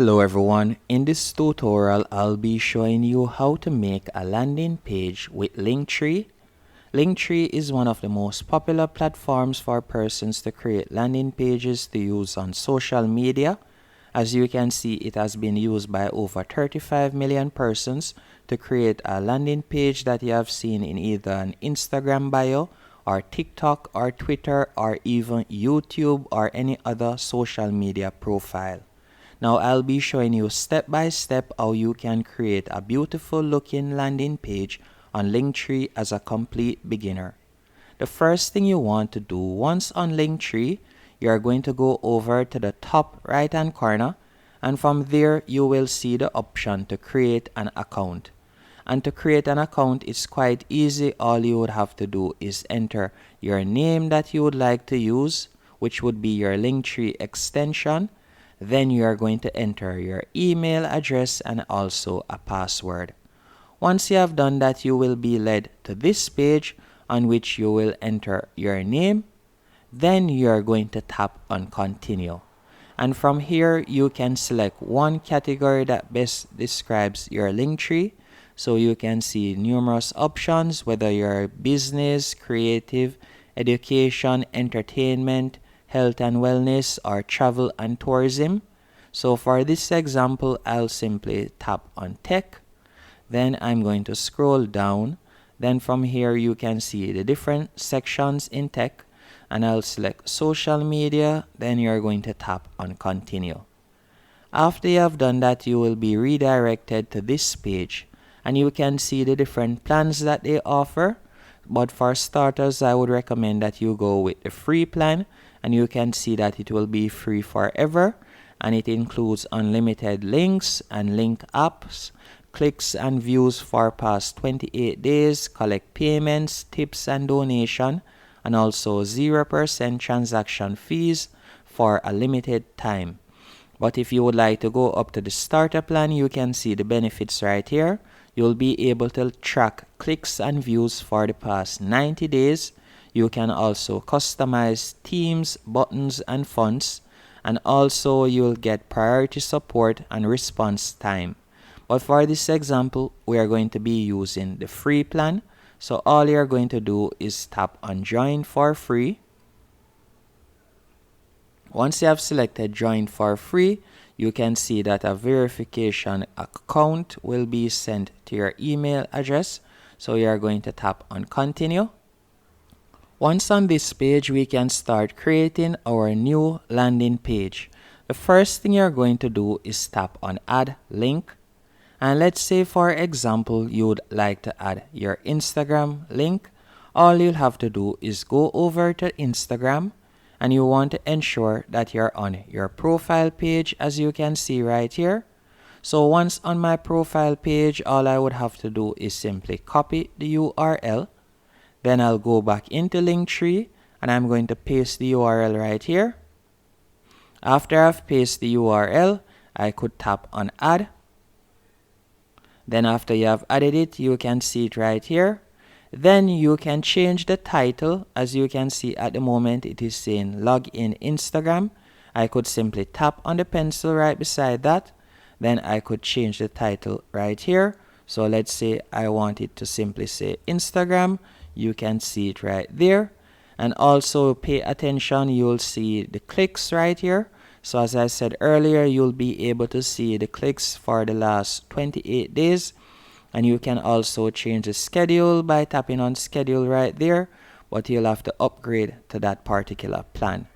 Hello everyone, in this tutorial I'll be showing you how to make a landing page with Linktree. Linktree is one of the most popular platforms for persons to create landing pages to use on social media. As you can see, it has been used by over 35 million persons to create a landing page that you have seen in either an Instagram bio or TikTok or Twitter or even YouTube or any other social media profile. Now I'll be showing you step by step how you can create a beautiful looking landing page on Linktree as a complete beginner. The first thing you want to do once on Linktree, you are going to go over to the top right hand corner, and from there you will see the option to create an account. And to create an account is quite easy. All you would have to do is enter your name that you would like to use, which would be your Linktree extension. Then you are going to enter your email address and also a password. Once you have done that, you will be led to this page on which you will enter your name. Then you are going to tap on continue. And from here, you can select one category that best describes your Linktree. So you can see numerous options, whether you're business, creative, education, entertainment, health and wellness, or travel and tourism. So for this example, I'll simply tap on tech. Then I'm going to scroll down. Then from here you can see the different sections in tech, and I'll select social media. Then you're going to tap on continue. After you have done that, you will be redirected to this page, and you can see the different plans that they offer. But for starters, I would recommend that you go with the free plan, and you can see that it will be free forever, and it includes unlimited links and link apps, clicks and views for past 28 days, collect payments, tips and donation, and also 0% transaction fees for a limited time. But if you would like to go up to the starter plan, you can see the benefits right here. You'll be able to track clicks and views for the past 90 days. You can also customize themes, buttons, and fonts, and also you'll get priority support and response time. But for this example, we are going to be using the free plan. So all you're going to do is tap on join for free. Once you have selected join for free, you can see that a verification account will be sent to your email address. So you are going to tap on continue. Once on this page, we can start creating our new landing page. The first thing you're going to do is tap on add link. And let's say, for example, you would like to add your Instagram link. All you'll have to do is go over to Instagram, and you want to ensure that you're on your profile page, as you can see right here. So once on my profile page, all I would have to do is simply copy the URL. Then I'll go back into Linktree, and I'm going to paste the URL right here. After I've pasted the URL, I could tap on add. Then after you have added it, you can see it right here. Then you can change the title. As you can see at the moment, it is saying log in Instagram. I could simply tap on the pencil right beside that. Then I could change the title right here. So let's say I want it to simply say Instagram. You can see it right there. And also pay attention, you'll see the clicks right here. So as I said earlier, you'll be able to see the clicks for the last 28 days. And you can also change the schedule by tapping on schedule right there, but you'll have to upgrade to that particular plan.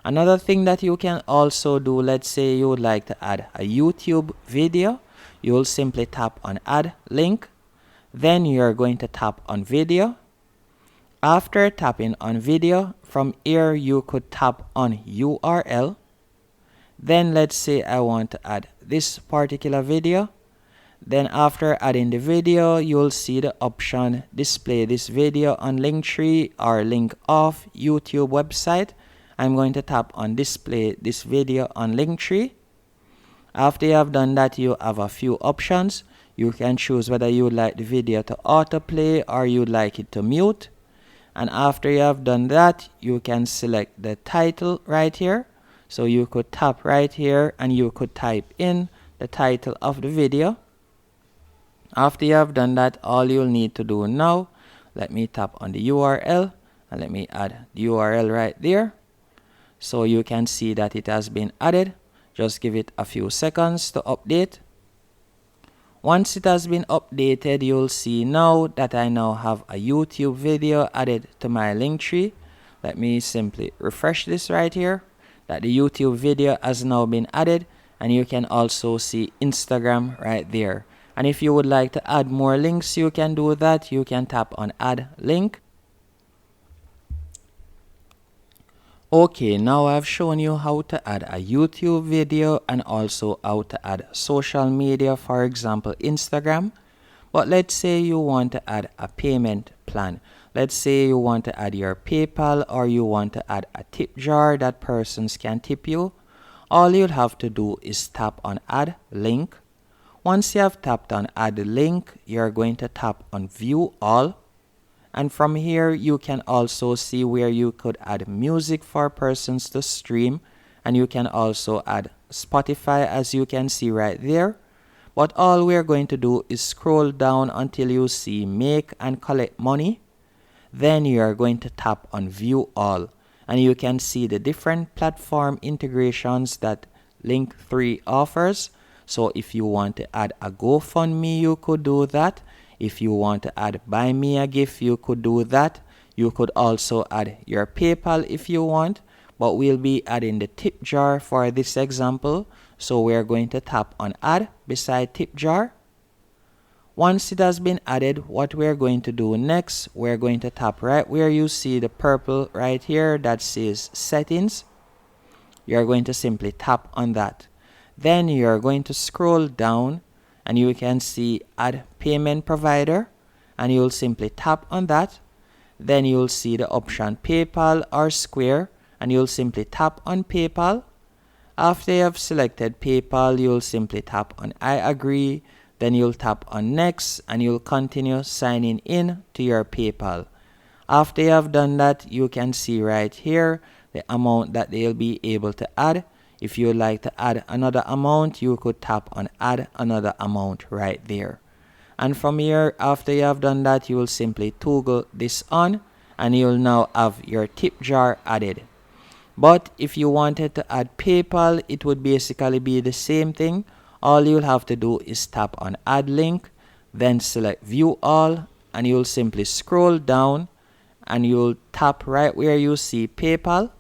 Another thing that you can also do, let's say you would like to add a YouTube video, you'll simply tap on add link. Then you're going to tap on video. After tapping on video, from here you could tap on URL. Then let's say I want to add this particular video. Then after adding the video, you'll see the option display this video on Linktree or link off YouTube website. I'm going to tap on display this video on Linktree. After you have done that, you have a few options. You can choose whether you would like the video to autoplay or you'd like it to mute. And after you have done that, you can select the title right here. So you could tap right here and you could type in the title of the video. After you have done that, all you'll need to do now, let me tap on the URL and let me add the URL right there. So you can see that it has been added. Just give it a few seconds to update. Once it has been updated, you'll see now that I now have a YouTube video added to my Linktree. Let me simply refresh this right here, that the YouTube video has now been added, and you can also see Instagram right there. And if you would like to add more links, you can do that. You can tap on add link. Okay, now I've shown you how to add a YouTube video and also how to add social media, for example, Instagram. But let's say you want to add a payment plan. Let's say you want to add your PayPal, or you want to add a tip jar that persons can tip you. All you'll have to do is tap on add link. Once you have tapped on add link, you're going to tap on view all. And from here, you can also see where you could add music for persons to stream. And you can also add Spotify, as you can see right there. But all we're going to do is scroll down until you see make and collect money. Then you are going to tap on view all. And you can see the different platform integrations that Linktree offers. So if you want to add a GoFundMe, you could do that. If you want to add buy me a gift, you could do that. You could also add your PayPal if you want, but we'll be adding the tip jar for this example. So we're going to tap on add beside tip jar. Once it has been added, what we're going to do next, we're going to tap right where you see the purple right here that says settings. You're going to simply tap on that. Then you're going to scroll down and you can see add payment provider, and you'll simply tap on that. Then you'll see the option PayPal or Square, and you'll simply tap on PayPal. After you have selected PayPal, you'll simply tap on I agree. Then you'll tap on next and you'll continue signing in to your PayPal. After you have done that, you can see right here the amount that they'll be able to add. If you would like to add another amount, you could tap on add another amount right there. And from here, after you have done that, you will simply toggle this on and you'll now have your tip jar added. But if you wanted to add PayPal, it would basically be the same thing. All you'll have to do is tap on add link, then select view all, and you'll simply scroll down and you'll tap right where you see PayPal.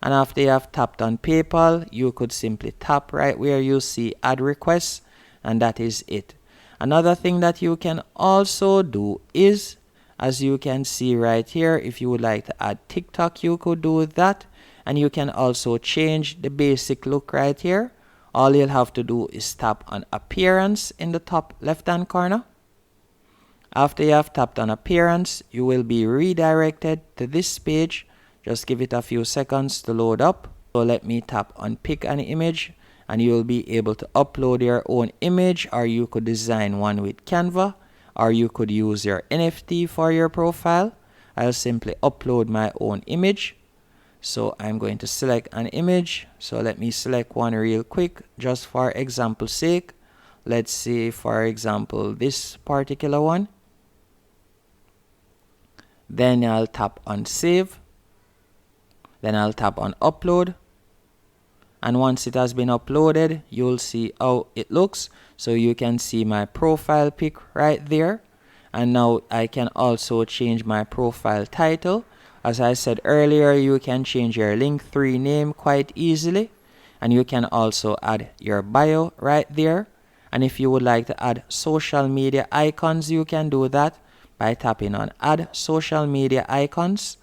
And after you have tapped on PayPal, you could simply tap right where you see add request, and that is it. Another thing that you can also do is, as you can see right here, if you would like to add TikTok, you could do that. And you can also change the basic look right here. All you'll have to do is tap on appearance in the top left hand corner. After you have tapped on appearance, you will be redirected to this page. Just give it a few seconds to load up. So let me tap on pick an image, and you will be able to upload your own image, or you could design one with Canva, or you could use your NFT for your profile. I'll simply upload my own image. So I'm going to select an image. So let me select one real quick, just for example's sake. Let's see, for example, this particular one. Then I'll tap on save. Then I'll tap on upload. And once it has been uploaded, you'll see how it looks. So you can see my profile pic right there. And now I can also change my profile title. As I said earlier, you can change your Linktree name quite easily. And you can also add your bio right there. And if you would like to add social media icons, you can do that by tapping on add social media icons.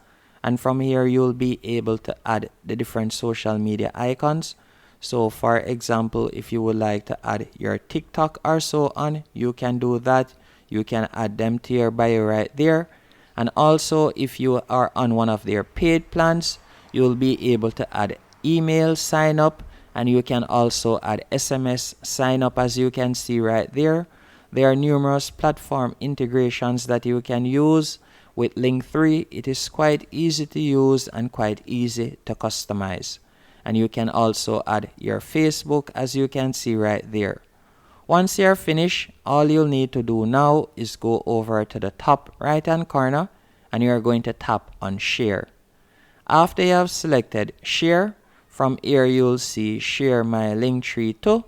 And from here, you'll be able to add the different social media icons. So for example, if you would like to add your TikTok or so on, you can do that. You can add them to your bio right there. And also, if you are on one of their paid plans, you'll be able to add email sign up, and you can also add SMS sign up, as you can see right there. There are numerous platform integrations that you can use with Linktree. It is quite easy to use and quite easy to customize. and you can also add your Facebook, as you can see right there. Once you're finished, all you'll need to do now is go over to the top right hand corner and you're going to tap on share. After you have selected share, from here you'll see share my Linktree to.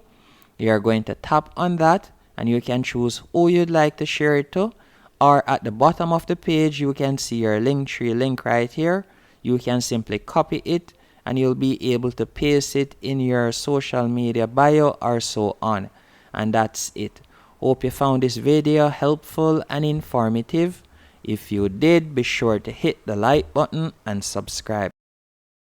You're going to tap on that and you can choose who you'd like to share it to, or at the bottom of the page you can see your Linktree link right here. You can simply copy it and you'll be able to paste it in your social media bio or so on. And that's it. Hope you found this video helpful and informative. If you did, be sure to hit the like button and subscribe.